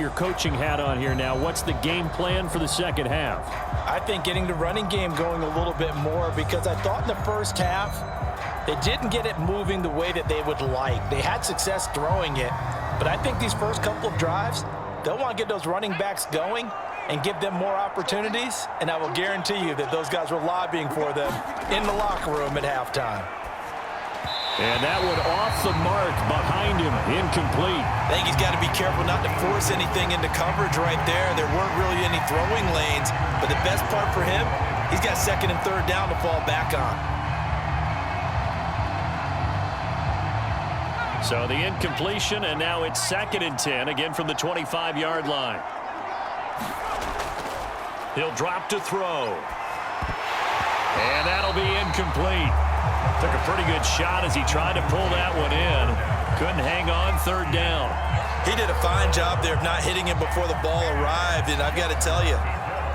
your coaching hat on here now, what's the game plan for the second half? I think getting the running game going a little bit more, because I thought in the first half they didn't get it moving the way that they would like. They had success throwing it, but I think these first couple of drives, they'll want to get those running backs going and give them more opportunities, and I will guarantee you that those guys were lobbying for them in the locker room at halftime. And that one off the mark behind him, incomplete. I think he's got to be careful not to force anything into coverage right there. There weren't really any throwing lanes, but the best part for him, he's got second and third down to fall back on. So the incompletion, and now it's 2nd and 10, again from the 25-yard line. He'll drop to throw. And that'll be incomplete. Took a pretty good shot as he tried to pull that one in. Couldn't hang on, third down. He did a fine job there of not hitting him before the ball arrived, and I've got to tell you,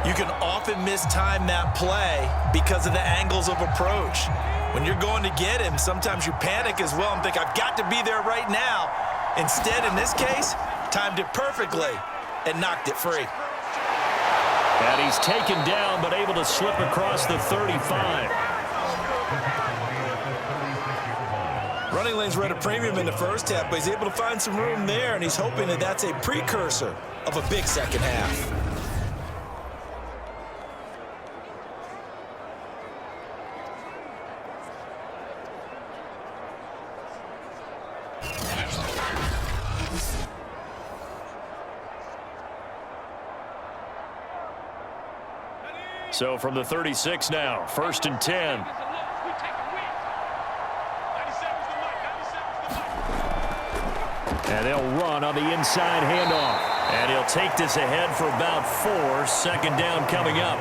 you can often mistime that play because of the angles of approach. When you're going to get him, sometimes you panic as well and think, I've got to be there right now. Instead, in this case, timed it perfectly and knocked it free. And he's taken down, but able to slip across the 35. Running lanes were at a premium in the first half, but he's able to find some room there, and he's hoping that that's a precursor of a big second half. So from the 36 now, 1st and 10. And they'll run on the inside handoff. And he'll take this ahead for about 4. 2nd down coming up.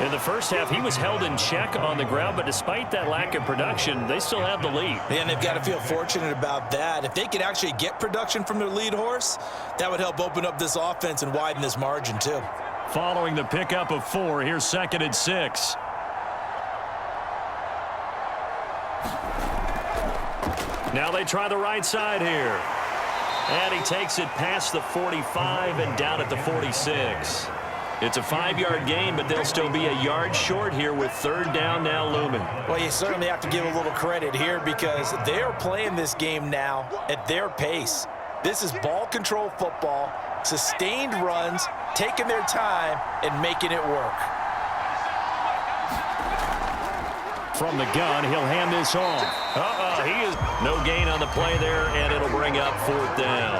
In the first half, he was held in check on the ground, but despite that lack of production, they still have the lead. And they've got to feel fortunate about that. If they could actually get production from their lead horse, that would help open up this offense and widen this margin too. Following the pickup of 4, here's 2nd and 6. Now they try the right side here. And he takes it past the 45 and down at the 46. It's a 5-yard gain, but they'll still be a yard short here with 3rd down now looming. Well, you certainly have to give a little credit here because they are playing this game now at their pace. This is ball control football, sustained runs, taking their time and making it work. From the gun, he'll hand this off. He is no gain on the play there, and it'll bring up 4th down.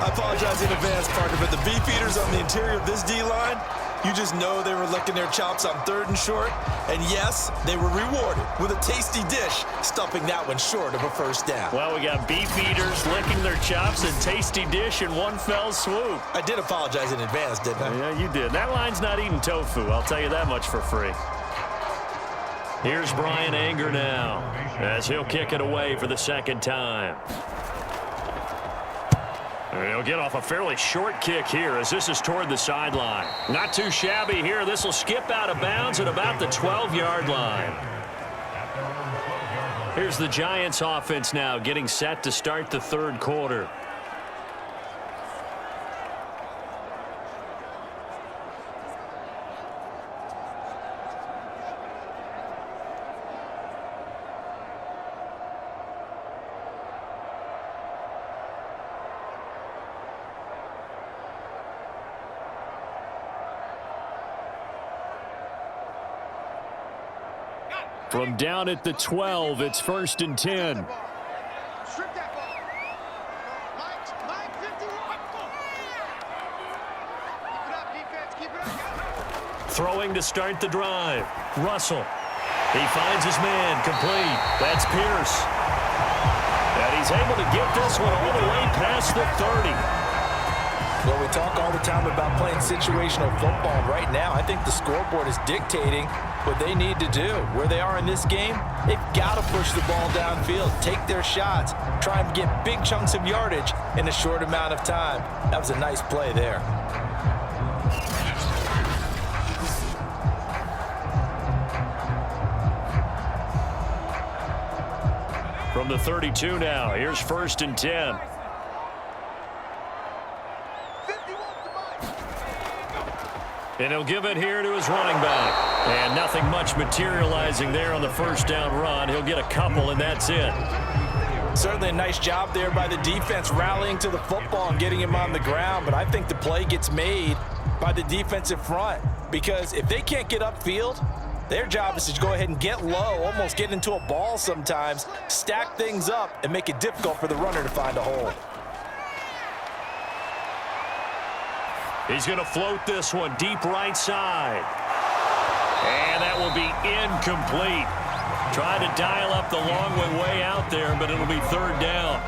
I apologize in advance, partner, but the beefeaters on the interior of this D-line, you just know they were licking their chops on 3rd and short. And yes, they were rewarded with a tasty dish, stuffing that one short of a 1st down. Well, we got beefeaters licking their chops and tasty dish in one fell swoop. I did apologize in advance, didn't I? Yeah, you did. That line's not eating tofu, I'll tell you that much for free. Here's Brian Anger now, as he'll kick it away for the 2nd time. He'll get off a fairly short kick here as this is toward the sideline. Not too shabby here. This will skip out of bounds at about the 12-yard line. Here's the Giants offense now getting set to start the 3rd quarter. From down at the 12, it's 1st and 10. Throwing to start the drive. Russell. He finds his man. Complete. That's Pierce. And he's able to get this one all the way past the 30. Well, we talk all the time about playing situational football. Right now, I think the scoreboard is dictating what they need to do. Where they are in this game, they've got to push the ball downfield, take their shots, try and get big chunks of yardage in a short amount of time. That was a nice play there. From the 32 now, here's 1st and 10. And he'll give it here to his running back. And nothing much materializing there on the first down run. He'll get a couple, and that's it. Certainly a nice job there by the defense rallying to the football and getting him on the ground. But I think the play gets made by the defensive front, because if they can't get upfield, their job is to go ahead and get low, almost get into a ball sometimes, stack things up, and make it difficult for the runner to find a hole. He's going to float this one deep right side. And that will be incomplete. Trying to dial up the long way out there, but it'll be third down.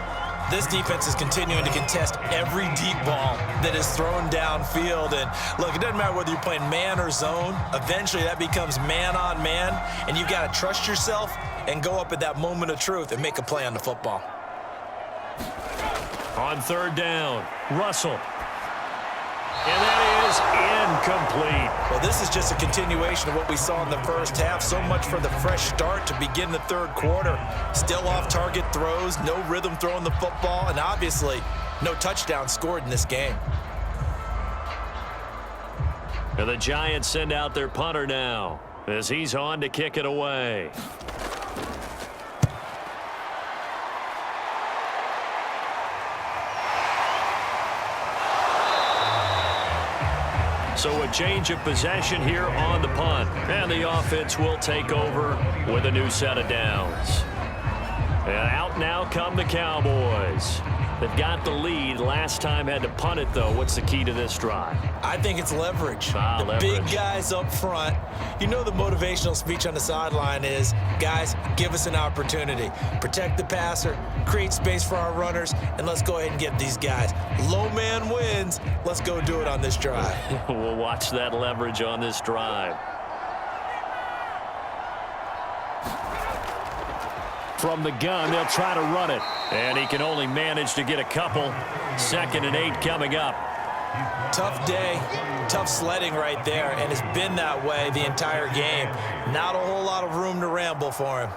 This defense is continuing to contest every deep ball that is thrown downfield. And look, it doesn't matter whether you're playing man or zone. Eventually that becomes man on man, and you've got to trust yourself and go up at that moment of truth and make a play on the football. On third down, Russell. And that is incomplete. Well, this is just a continuation of what we saw in the first half. So much for the fresh start to begin the third quarter. Still off-target throws, no rhythm throwing the football, and obviously no touchdown scored in this game. And the Giants send out their punter now as he's on to kick it away. So a change of possession here on the punt. And the offense will take over with a new set of downs. And out now come the Cowboys. They've got the lead. Last time had to punt it, though. What's the key to this drive? I think it's leverage. Leverage. Big guys up front. You know the motivational speech on the sideline is, guys, give us an opportunity. Protect the passer, create space for our runners, and let's go ahead and get these guys. Low man wins. Let's go do it on this drive. We'll watch that leverage on this drive. From the gun, they'll try to run it. And he can only manage to get a couple. 2nd and 8 coming up. Tough day, tough sledding right there, and it's been that way the entire game. Not a whole lot of room to ramble for him.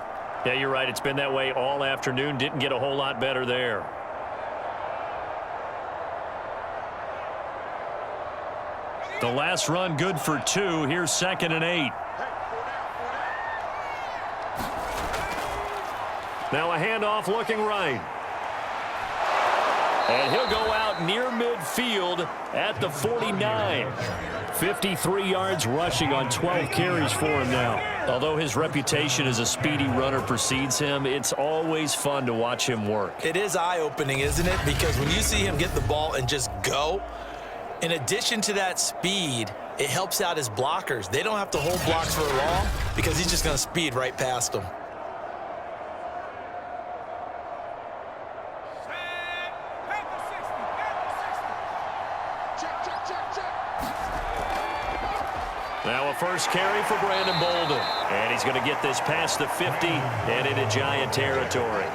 Yeah, you're right. It's been that way all afternoon. Didn't get a whole lot better there. The last run good for 2. Here's 2nd and 8. Now a handoff looking right. And he'll go out near midfield at the 49. 53 yards rushing on 12 carries for him now. Although his reputation as a speedy runner precedes him, it's always fun to watch him work. It is eye-opening, isn't it? Because when you see him get the ball and just go, in addition to that speed, it helps out his blockers. They don't have to hold blocks for long because he's just going to speed right past them. Now a first carry for Brandon Bolden. And he's going to get this past the 50 and into Giant territory.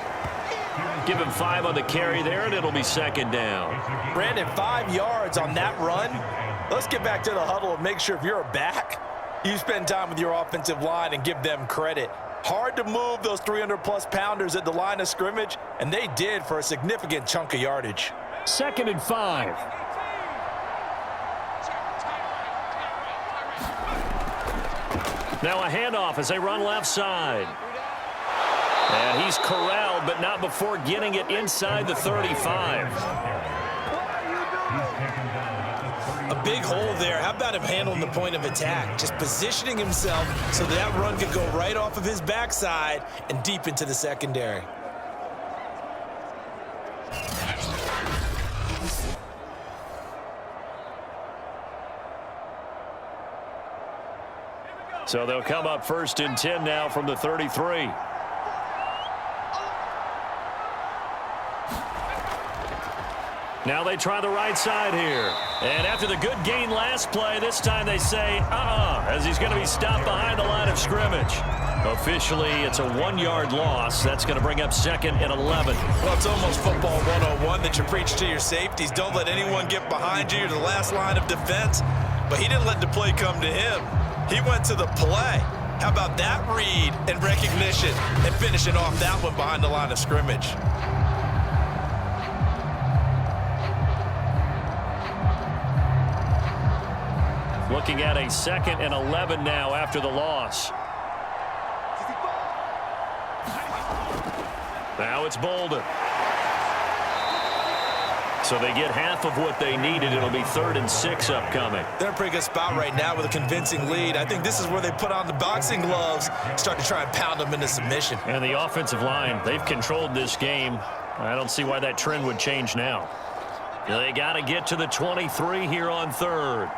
Give him 5 on the carry there, and it'll be 2nd down. Brandon, 5 yards on that run. Let's get back to the huddle and make sure if you're a back, you spend time with your offensive line and give them credit. Hard to move those 300-plus pounders at the line of scrimmage, and they did for a significant chunk of yardage. 2nd and 5. Now a handoff as they run left side. And he's corralled, but not before getting it inside the 35. A big hole there. How about him handling the point of attack? Just positioning himself so that run could go right off of his backside and deep into the secondary. So they'll come up 1st and 10 now from the 33. Now they try the right side here. And after the good gain last play, this time they say, as he's going to be stopped behind the line of scrimmage. Officially, it's a 1-yard loss. That's going to bring up 2nd and 11. Well, it's almost football 101 that you preach to your safeties. Don't let anyone get behind you. You're the last line of defense. But he didn't let the play come to him. He went to the play. How about that read and recognition and finishing off that one behind the line of scrimmage? Looking at a 2nd and 11 now after the loss. Now it's Bolden. So they get half of what they needed. It'll be 3rd and 6 upcoming. They're in a pretty good spot right now with a convincing lead. I think this is where they put on the boxing gloves, start to try and pound them into submission. And the offensive line, they've controlled this game. I don't see why that trend would change now. They got to get to the 23 here on 3rd.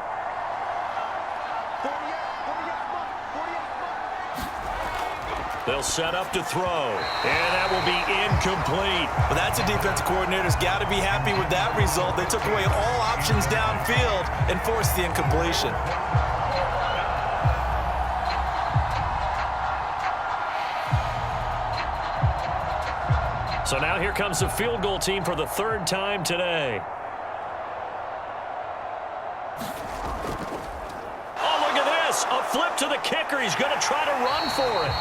They'll set up to throw, and that will be incomplete. Well, that's a defensive coordinator's got to be happy with that result. They took away all options downfield and forced the incompletion. So now here comes the field goal team for the 3rd time today. Oh, look at this. A flip to the kicker. He's going to try to run for it.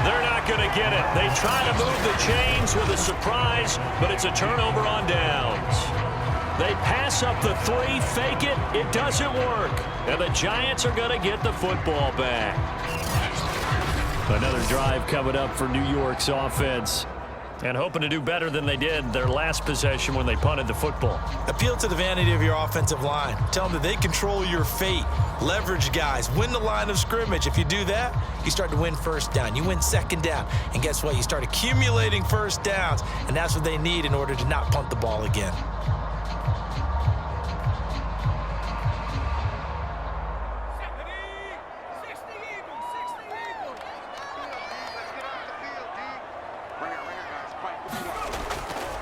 They're not going to get it. They try to move the chains with a surprise, but it's a turnover on downs. They pass up the 3, fake it. It doesn't work. And the Giants are going to get the football back. Another drive coming up for New York's offense. And hoping to do better than they did their last possession when they punted the football. Appeal to the vanity of your offensive line. Tell them that they control your fate. Leverage guys. Win the line of scrimmage. If you do that, you start to win 1st down. You win 2nd down. And guess what? You start accumulating 1st downs. And that's what they need in order to not punt the ball again.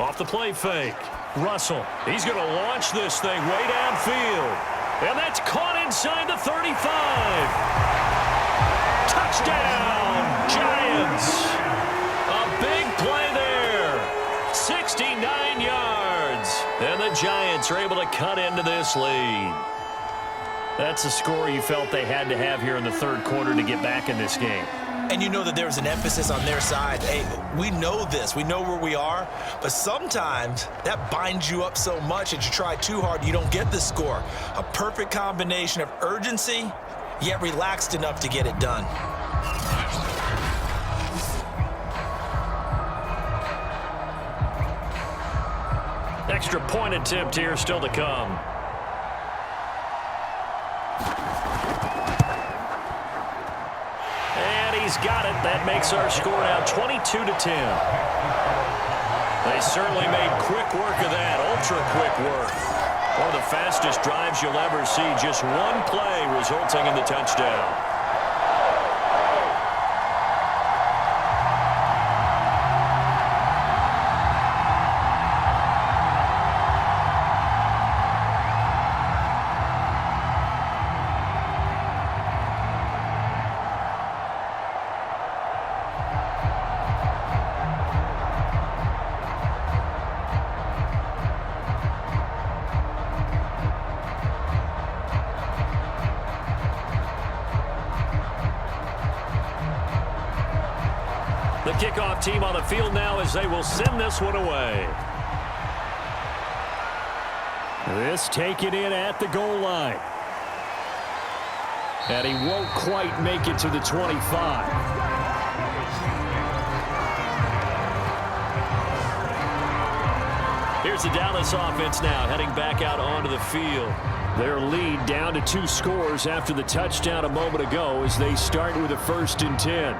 Off the play fake. Russell. He's going to launch this thing way downfield. And that's caught inside the 35. Touchdown, Giants. A big play there. 69 yards. And the Giants are able to cut into this lead. That's a score you felt they had to have here in the 3rd quarter to get back in this game. And you know that there's an emphasis on their side. Hey, we know this. We know where we are. But sometimes that binds you up so much that you try too hard, you don't get the score. A perfect combination of urgency, yet relaxed enough to get it done. Extra point attempt here still to come. He's got it. That makes our score now 22-10. They certainly made quick work of that, ultra-quick work. One of the fastest drives you'll ever see. Just one play resulting in the touchdown. The kickoff team on the field now as they will send this one away. This taken in at the goal line. And he won't quite make it to the 25. Here's the Dallas offense now heading back out onto the field. Their lead down to 2 scores after the touchdown a moment ago as they start with a 1st and 10.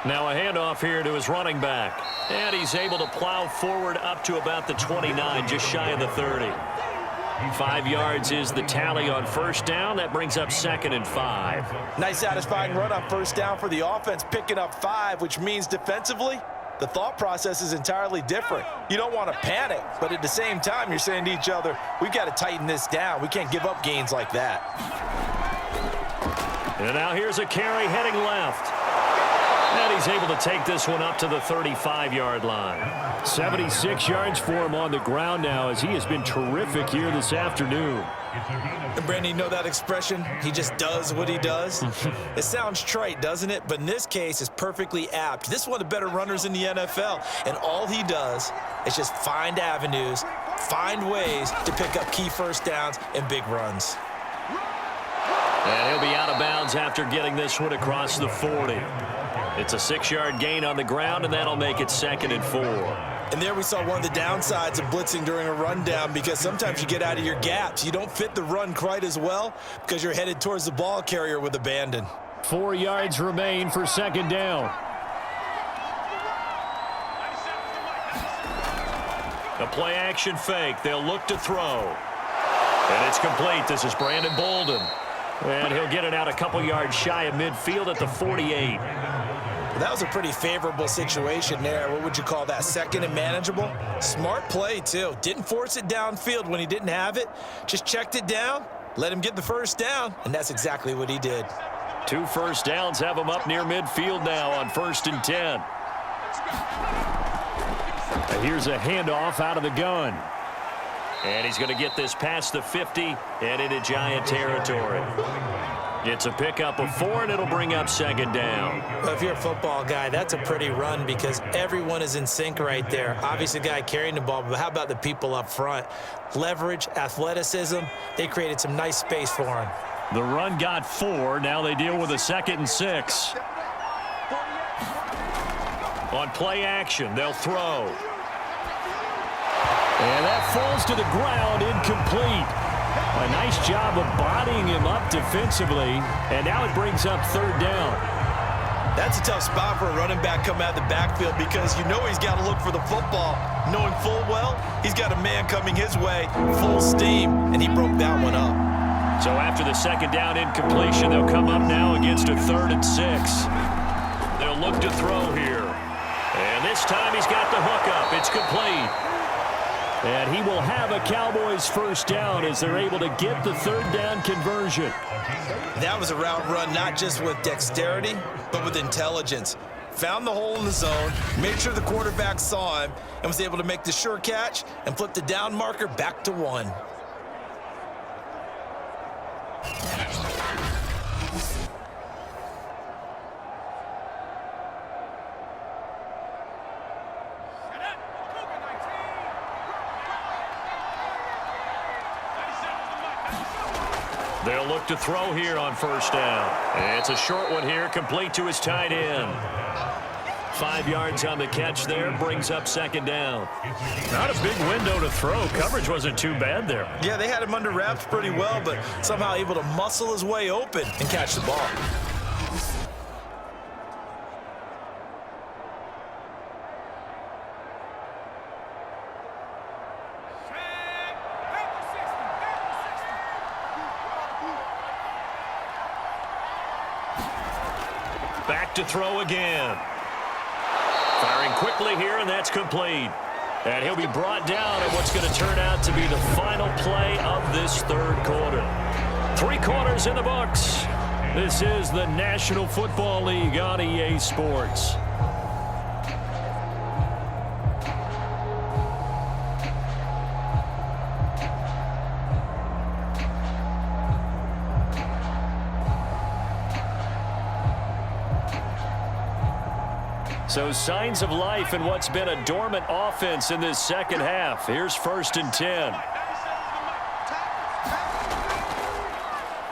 Now a handoff here to his running back. And he's able to plow forward up to about the 29, just shy of the 30. 5 yards is the tally on 1st down. That brings up 2nd and 5. Nice satisfying run on 1st down for the offense, picking up 5, which means defensively, the thought process is entirely different. You don't want to panic, but at the same time, you're saying to each other, we've got to tighten this down. We can't give up gains like that. And now here's a carry heading left. And he's able to take this one up to the 35-yard line. 76 yards for him on the ground now as he has been terrific here this afternoon. And Brandon, you know that expression? He just does what he does? It sounds trite, doesn't it? But in this case, it's perfectly apt. This is one of the better runners in the NFL. And all he does is just find avenues, find ways to pick up key first downs and big runs. And he'll be out of bounds after getting this one across the 40. It's a 6-yard gain on the ground, and that'll make it 2nd and 4. And there we saw one of the downsides of blitzing during a rundown, because sometimes you get out of your gaps. You don't fit the run quite as well because you're headed towards the ball carrier with abandon. 4 yards remain for 2nd down. A play action fake. They'll look to throw. And it's complete. This is Brandon Bolden. And he'll get it out a couple yards shy of midfield at the 48. That was a pretty favorable situation there. What would you call that? 2nd and manageable? Smart play, too. Didn't force it downfield when he didn't have it. Just checked it down, let him get the first down, and that's exactly what he did. 2 first downs have him up near midfield now on 1st and 10. Here's a handoff out of the gun. And he's going to get this past the 50 and into Giant territory. It's a pickup of 4, and it'll bring up 2nd down. Well, if you're a football guy, that's a pretty run because everyone is in sync right there. Obviously, the guy carrying the ball, but how about the people up front? Leverage, athleticism, they created some nice space for him. The run got 4. Now they deal with a 2nd and 6. On play action, they'll throw. And that falls to the ground, incomplete. A nice job of bodying him up defensively, and now it brings up 3rd down. That's a tough spot for a running back coming out of the backfield because you know he's got to look for the football, knowing full well he's got a man coming his way, full steam, and he broke that one up. So after the 2nd down incompletion, they'll come up now against a 3rd and 6. They'll look to throw here. And this time he's got the hook up. It's complete. And he will have a Cowboys first down as they're able to get the 3rd down conversion. That was a route run not just with dexterity, but with intelligence. Found the hole in the zone, made sure the quarterback saw him, and was able to make the sure catch and flip the down marker back to 1. They'll look to throw here on 1st down. It's a short one here, complete to his tight end. 5 yards on the catch there, brings up 2nd down. Not a big window to throw. Coverage wasn't too bad there. Yeah, they had him under wraps pretty well, but somehow able to muscle his way open and catch the ball. Back to throw again. Firing quickly here, and that's complete. And he'll be brought down at what's going to turn out to be the final play of this 3rd quarter. 3 quarters in the books. This is the National Football League on EA Sports. So signs of life in what's been a dormant offense in this 2nd half. Here's 1st and 10.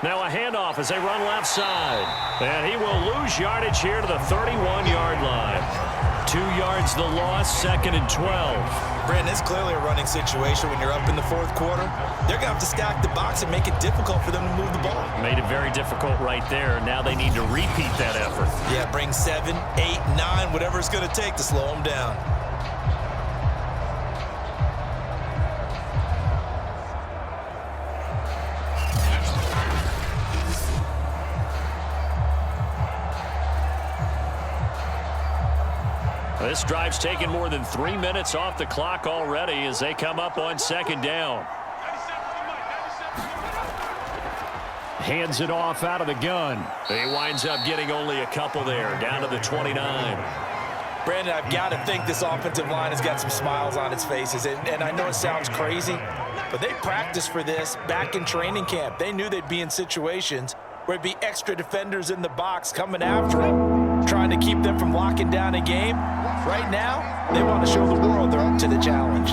Now a handoff as they run left side. And he will lose yardage here to the 31-yard line. 2 yards the loss, 2nd and 12. Brandon, it's clearly a running situation when you're up in the 4th quarter. They're going to have to stack the box and make it difficult for them to move the ball. Made it very difficult right there. Now they need to repeat that effort. Yeah, bring 7, 8, 9, whatever it's going to take to slow them down. This drive's taken more than 3 minutes off the clock already as they come up on 2nd down. hands it off out of the gun. He winds up getting only a couple there, down to the 29. Brandon, I've got to think this offensive line has got some smiles on its faces. And I know it sounds crazy, but they practiced for this back in training camp. They knew they'd be in situations where there'd be extra defenders in the box coming after them, trying to keep them from locking down a game. Right now, they want to show the world they're up to the challenge.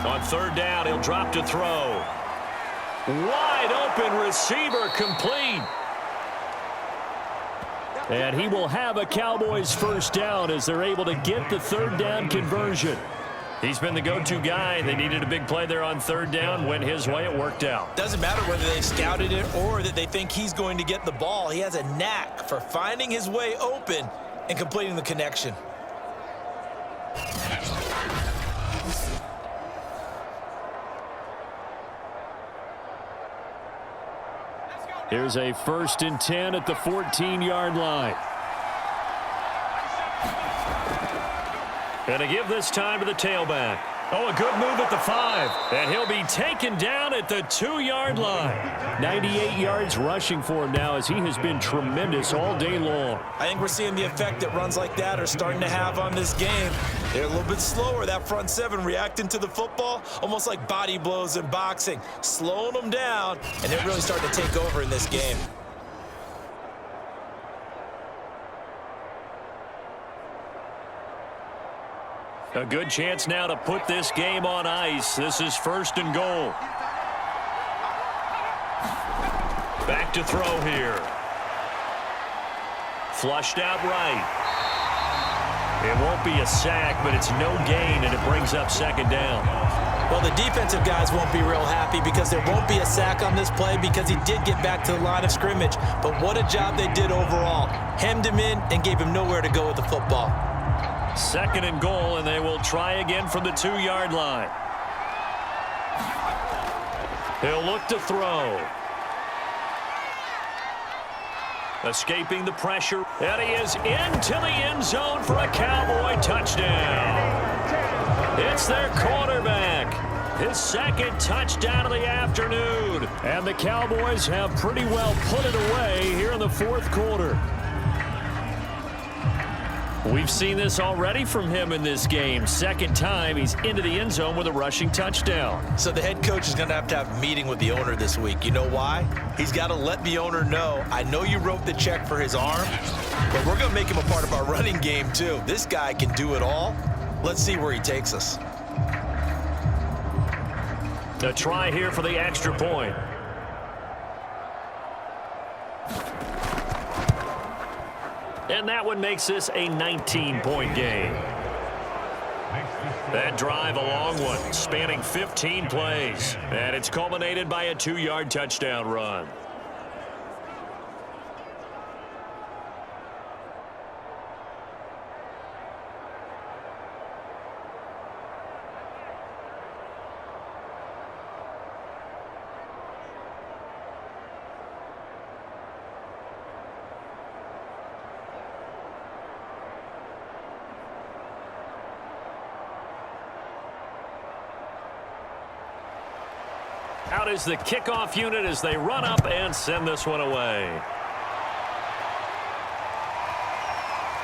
On third down, he'll drop to throw. Wide open receiver, complete. And he will have a Cowboys first down as they're able to get the third down conversion. He's been the go-to guy. They needed a big play there on third down. Went his way. It worked out. Doesn't matter whether they scouted it or that they think he's going to get the ball. He has a knack for finding his way open and completing the connection. Here's a 1st and 10 at the 14-yard line. And to give this time to the tailback. Oh, a good move at the 5. And he'll be taken down at the 2-yard line. 98 yards rushing for him now as he has been tremendous all day long. I think we're seeing the effect that runs like that are starting to have on this game. They're a little bit slower, that front 7, reacting to the football, almost like body blows in boxing, slowing them down, and they're really starting to take over in this game. A good chance now to put this game on ice. This is 1st and goal. Back to throw here. Flushed out right. It won't be a sack, but it's no gain, and it brings up 2nd down. Well, the defensive guys won't be real happy because there won't be a sack on this play because he did get back to the line of scrimmage. But what a job they did overall. Hemmed him in and gave him nowhere to go with the football. 2nd and goal, and they will try again from the 2-yard line. He'll look to throw. Escaping the pressure, and he is into the end zone for a Cowboy touchdown. It's their quarterback. His 2nd touchdown of the afternoon. And the Cowboys have pretty well put it away here in the 4th quarter. We've seen this already from him in this game. 2nd time he's into the end zone with a rushing touchdown. So the head coach is going to have a meeting with the owner this week. You know why? He's got to let the owner know, I know you wrote the check for his arm, but we're going to make him a part of our running game too. This guy can do it all. Let's see where he takes us. A try here for the extra point. And that one makes this a 19-point game. That drive, a long one, spanning 15 plays. And it's culminated by a 2-yard touchdown run. Out is the kickoff unit as they run up and send this one away.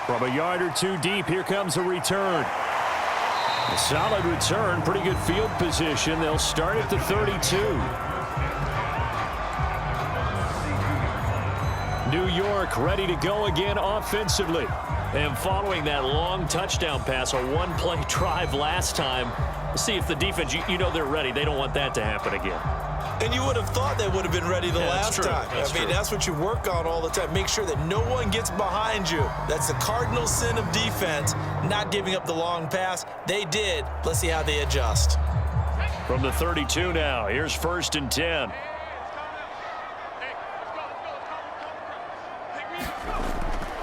From a yard or two deep, here comes a return. A solid return, pretty good field position. They'll start at the 32. New York ready to go again offensively. And following that long touchdown pass, a one-play drive last time, we'll see if the defense, you know they're ready. They don't want that to happen again. And you would have thought they would have been ready the last time. That's what you work on all the time. Make sure that no one gets behind you. That's the cardinal sin of defense, not giving up the long pass. They did. Let's see how they adjust. From the 32 now, here's 1st and 10.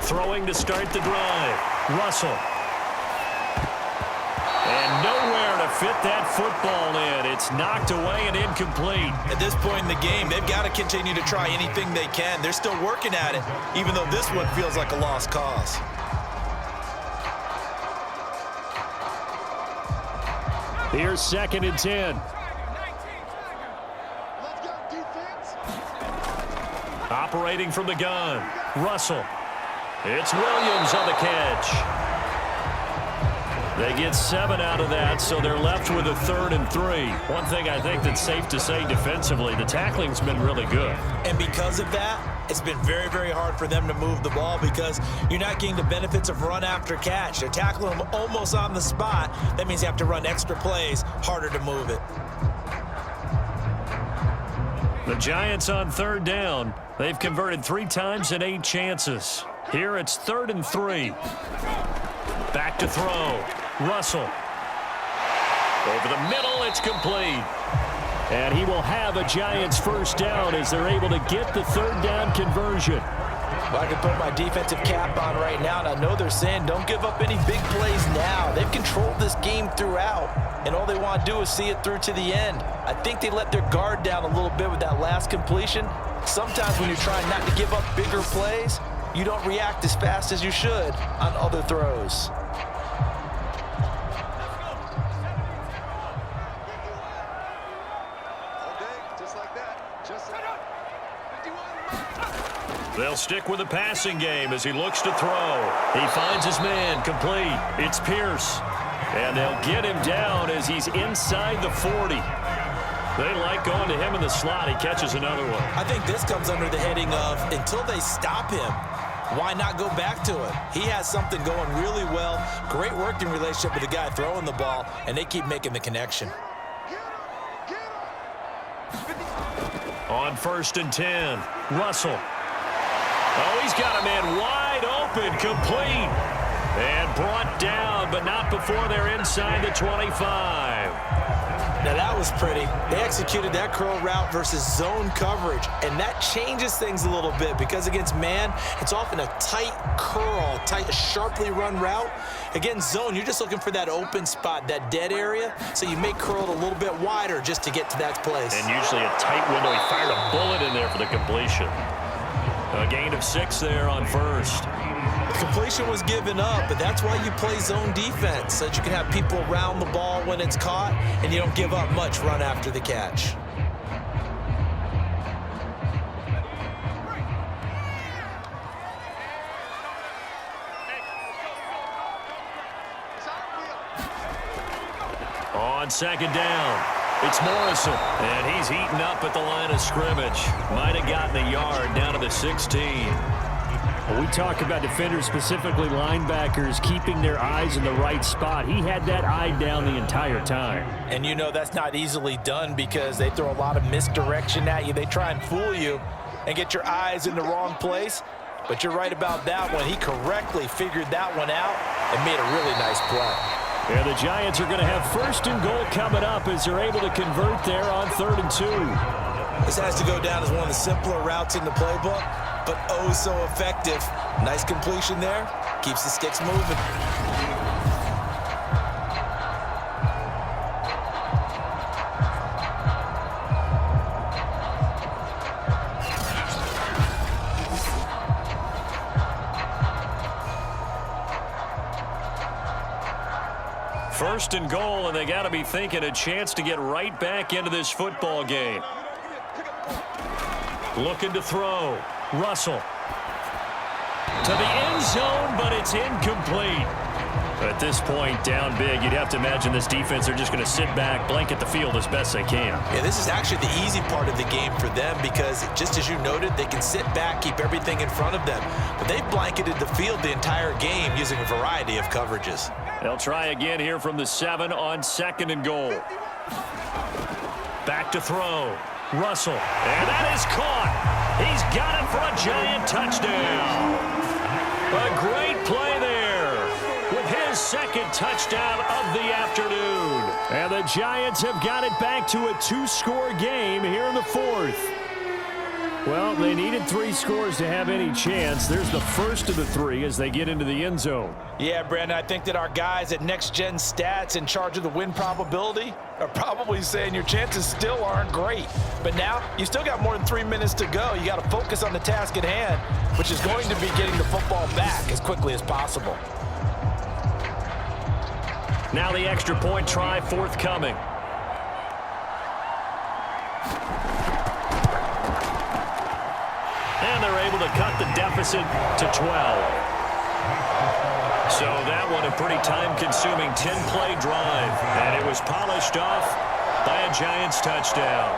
Throwing to start the drive. Russell. And nowhere to fit that football in. It's knocked away and incomplete. At this point in the game, they've got to continue to try anything they can. They're still working at it, even though this one feels like a lost cause. Here's 2nd and 10. Operating from the gun, Russell. It's Williams on the catch. They get 7 out of that, so they're left with a 3rd and 3. One thing I think that's safe to say defensively, the tackling's been really good. And because of that, it's been very, very hard for them to move the ball because you're not getting the benefits of run after catch. They're tackling them almost on the spot. That means you have to run extra plays, harder to move it. The Giants on 3rd down. They've converted 3 times in 8 chances. Here it's 3rd and 3. Back to throw. Russell. Over the middle, it's complete. And he will have a Giants first down as they're able to get the 3rd down conversion. Well, I can put my defensive cap on right now, and I know they're saying don't give up any big plays now. They've controlled this game throughout, and all they want to do is see it through to the end. I think they let their guard down a little bit with that last completion. Sometimes when you're trying not to give up bigger plays, you don't react as fast as you should on other throws. They'll stick with the passing game as he looks to throw. He finds his man, complete. It's Pierce. And they'll get him down as he's inside the 40. They like going to him in the slot. He catches another one. I think this comes under the heading of until they stop him, why not go back to it? He has something going really well. Great working relationship with the guy throwing the ball, and they keep making the connection. On 1st and 10, Russell. Oh, he's got a man wide open, complete. And brought down, but not before they're inside the 25. Now that was pretty. They executed that curl route versus zone coverage, and that changes things a little bit because against man, it's often a tight curl, tight, sharply run route. Against zone, you're just looking for that open spot, that dead area, so you may curl it a little bit wider just to get to that place. And usually a tight window. He fired a bullet in there for the completion. A gain of 6 there on 1st. The completion was given up, but that's why you play zone defense, so that you can have people around the ball when it's caught, and you don't give up much run after the catch. On 2nd down, it's Morrison, and he's eaten up at the line of scrimmage. Might have gotten a yard down to the 16. Well, we talk about defenders, specifically linebackers, keeping their eyes in the right spot. He had that eye down the entire time. And you know that's not easily done because they throw a lot of misdirection at you. They try and fool you and get your eyes in the wrong place. But you're right about that one. He correctly figured that one out and made a really nice play. And the Giants are going to have 1st and goal coming up as they're able to convert there on 3rd and 2. This has to go down as one of the simpler routes in the playbook, but oh so effective. Nice completion there. Keeps the sticks moving. First and goal, and they got to be thinking a chance to get right back into this football game. Looking to throw. Russell. To the end zone, but it's incomplete. At this point, down big, you'd have to imagine this defense, they're just going to sit back, blanket the field as best they can. Yeah, this is actually the easy part of the game for them because, just as you noted, they can sit back, keep everything in front of them. But they've blanketed the field the entire game using a variety of coverages. They'll try again here from the 7 on 2nd and goal. Back to throw. Russell. And that is caught. He's got it for a Giant touchdown. A great play there with his 2nd touchdown of the afternoon. And the Giants have got it back to a 2-score game here in the 4th. Well, they needed 3 scores to have any chance. There's the first of the 3 as they get into the end zone. Yeah, Brandon, I think that our guys at Next Gen Stats in charge of the win probability are probably saying your chances still aren't great. But now, you still got more than 3 minutes to go. You got to focus on the task at hand, which is going to be getting the football back as quickly as possible. Now the extra point try forthcoming. able to cut the deficit to 12. So that one a pretty time-consuming 10-play drive. And it was polished off by a Giants touchdown.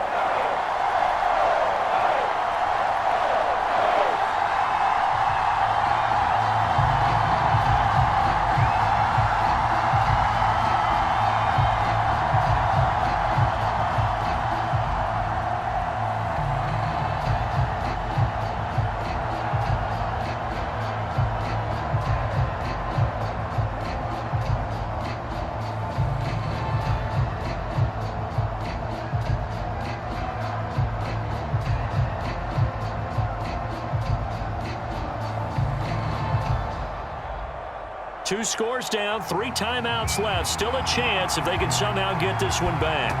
Two scores down, 3 timeouts left. Still a chance if they can somehow get this one back.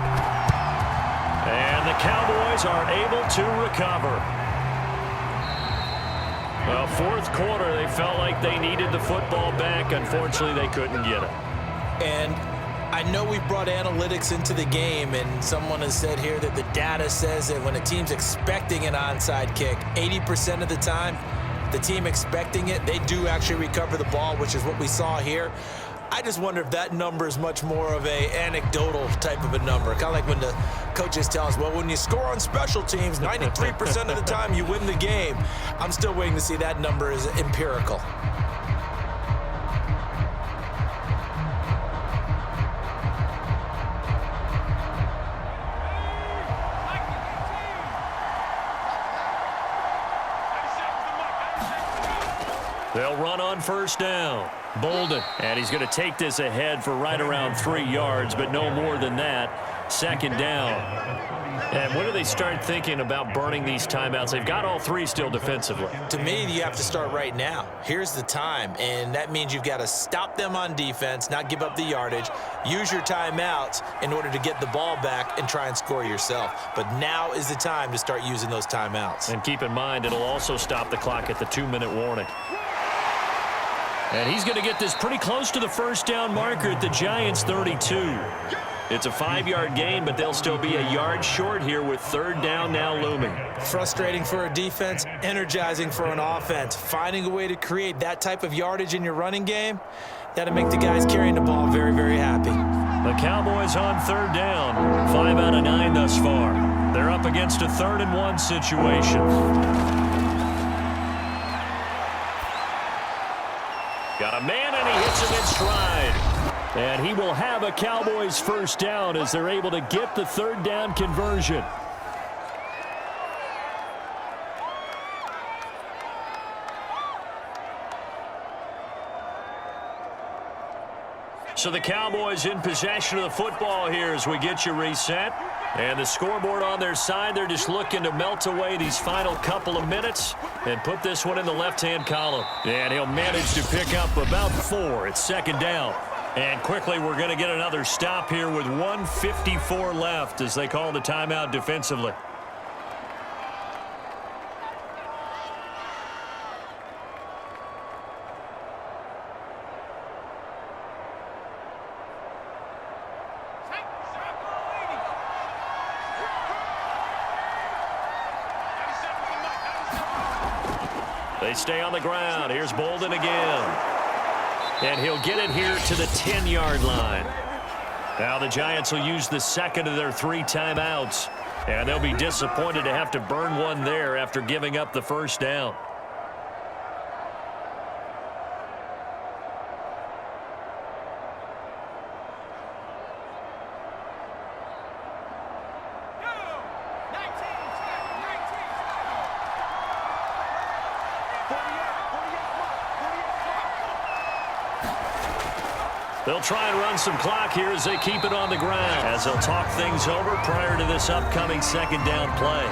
And the Cowboys are able to recover. Well, fourth quarter, they felt like they needed the football back. Unfortunately, they couldn't get it. And I know we brought analytics into the game, and someone has said here that the data says that when a team's expecting an onside kick, 80% of the time, the team expecting it, they do actually recover the ball, which is what we saw here. I just wonder if that number is much more of a anecdotal type of a number. Kind of like when the coaches tell us, well, when you score on special teams, 93% of the time you win the game. I'm still waiting to see that number is empirical. They'll run on first down. Bolden, and he's going to take this ahead for right around 3 yards, but no more than that. Second down. And when do they start thinking about burning these timeouts? They've got all 3 still defensively. To me, you have to start right now. Here's the time, and that means you've got to stop them on defense, not give up the yardage, use your timeouts in order to get the ball back and try and score yourself. But now is the time to start using those timeouts. And keep in mind, it'll also stop the clock at the 2-minute warning. And he's going to get this pretty close to the first down marker at the Giants' 32. It's a 5-yard gain, but they'll still be a yard short here with third down now looming. Frustrating for a defense, energizing for an offense. Finding a way to create that type of yardage in your running game, that'll make the guys carrying the ball very, very happy. The Cowboys on third down. 5 out of 9 thus far. They're up against a 3rd and 1 situation. Got a man, and he hits him in stride. And he will have a Cowboys first down as they're able to get the third down conversion. So the Cowboys in possession of the football here as we get you reset. And the scoreboard on their side, they're just looking to melt away these final couple of minutes and put this one in the left-hand column. And he'll manage to pick up about 4. It's second down. And quickly, we're going to get another stop here with 1:54 left as they call the timeout defensively. They stay on the ground. Here's Bolden again. And he'll get it here to the 10-yard line. Now the Giants will use the second of their 3 timeouts. And they'll be disappointed to have to burn one there after giving up the first down. They'll try and run some clock here as they keep it on the ground, as they'll talk things over prior to this upcoming second down play.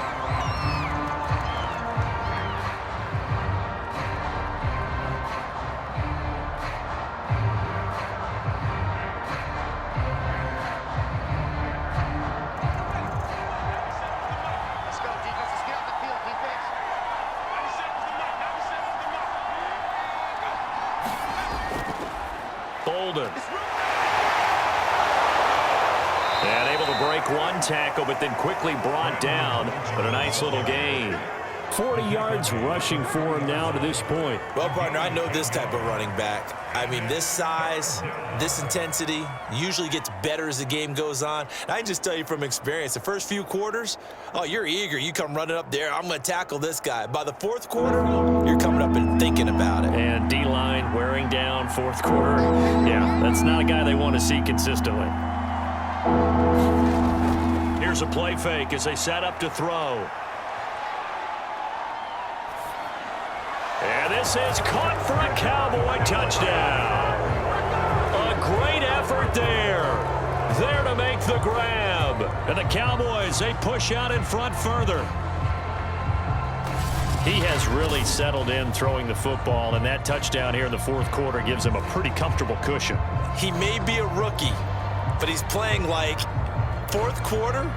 Bolden. And able to break one tackle, but then quickly brought down. But a nice little gain. 40 yards rushing for him now to this point. Well, partner, I know this type of running back. I mean, this size, this intensity usually gets better as the game goes on. And I can just tell you from experience, the first few quarters, oh, you're eager. You come running up there, I'm going to tackle this guy. By the fourth quarter, you're coming up and thinking about it. And D-line wearing down fourth quarter. Yeah, that's not a guy they want to see consistently. Here's a play fake as they set up to throw. And this is caught for a Cowboy touchdown. A great effort there. There to make the grab. And the Cowboys, they push out in front further. He has really settled in throwing the football, and that touchdown here in the fourth quarter gives him a pretty comfortable cushion. He may be a rookie, but he's playing like fourth quarter,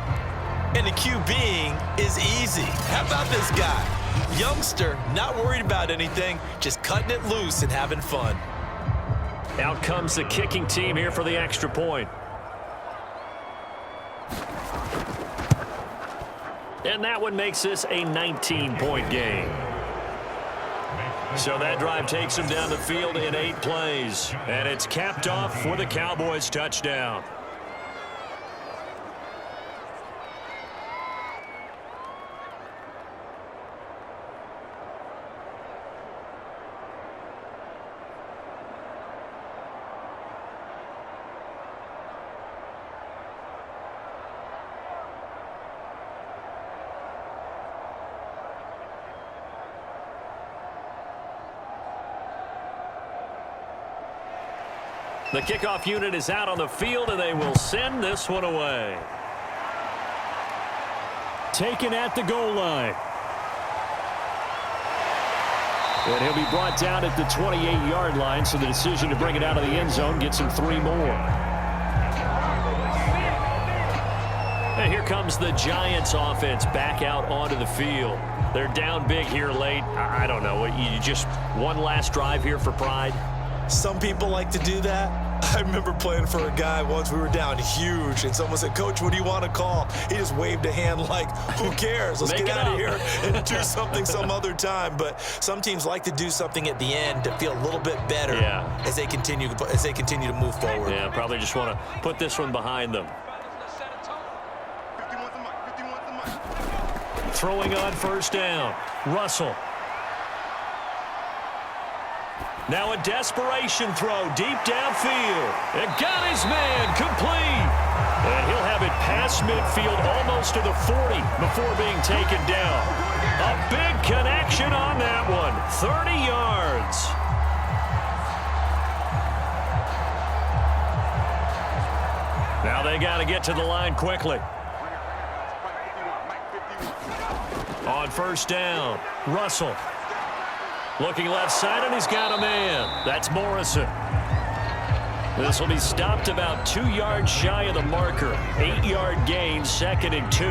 and the QBing is easy. How about this guy? Youngster, not worried about anything, just cutting it loose and having fun. Out comes the kicking team here for the extra point. And that one makes this a 19-point game. So that drive takes him down the field in 8 plays. And it's capped off for the Cowboys touchdown. The kickoff unit is out on the field, and they will send this one away. Taken at the goal line. And he'll be brought down at the 28-yard line, so the decision to bring it out of the end zone gets him 3 more. And here comes the Giants offense back out onto the field. They're down big here late. I don't know. You just one last drive here for pride? Some people like to do that. I remember playing for a guy once. We were down huge, and someone said, "Coach, what do you want to call?" He just waved a hand like, who cares? Let's get out of here and do something some other time. But some teams like to do something at the end to feel a little bit better as they continue to move forward. Yeah, probably just want to put this one behind them. Throwing on first down. Russell. Now a desperation throw deep downfield. And got his man complete. And he'll have it past midfield almost to the 40 before being taken down. A big connection on that one. 30 yards. Now they got to get to the line quickly. On first down, Russell. Looking left side, and he's got a man. That's Morrison. This will be stopped about 2 yards shy of the marker. 8-yard gain, 2nd and 2.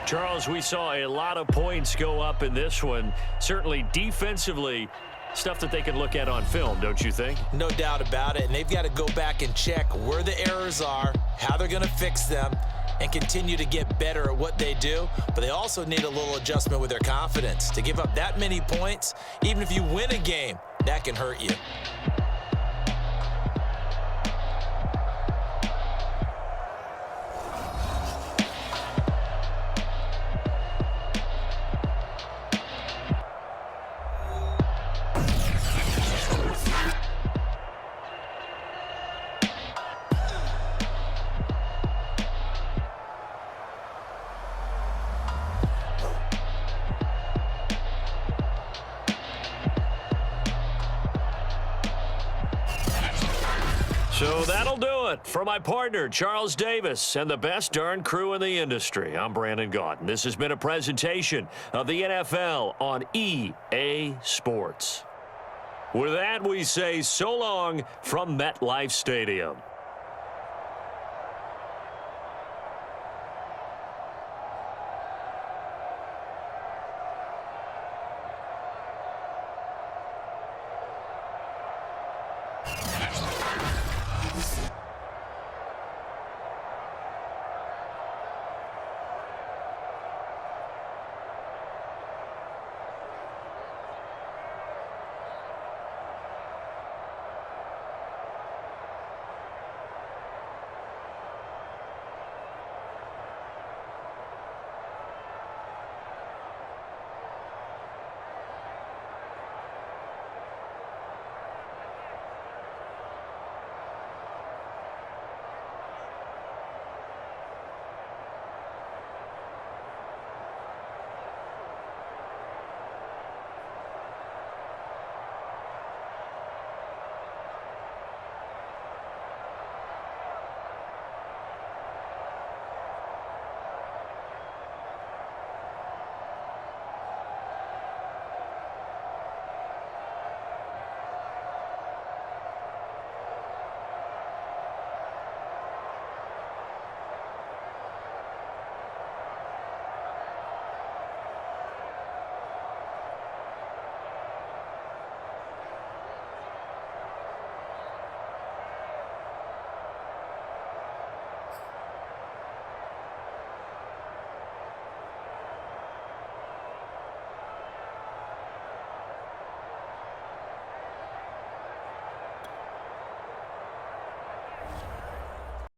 Charles, we saw a lot of points go up in this one. Certainly defensively, stuff that they can look at on film, don't you think? No doubt about it, and they've got to go back and check where the errors are, how they're going to fix them, and continue to get better at what they do. But they also need a little adjustment with their confidence. To give up that many points, even if you win a game, that can hurt you. So that'll do it for my partner, Charles Davis, and the best darn crew in the industry. I'm Brandon Gaudin. This has been a presentation of the NFL on EA Sports. With that, we say so long from MetLife Stadium.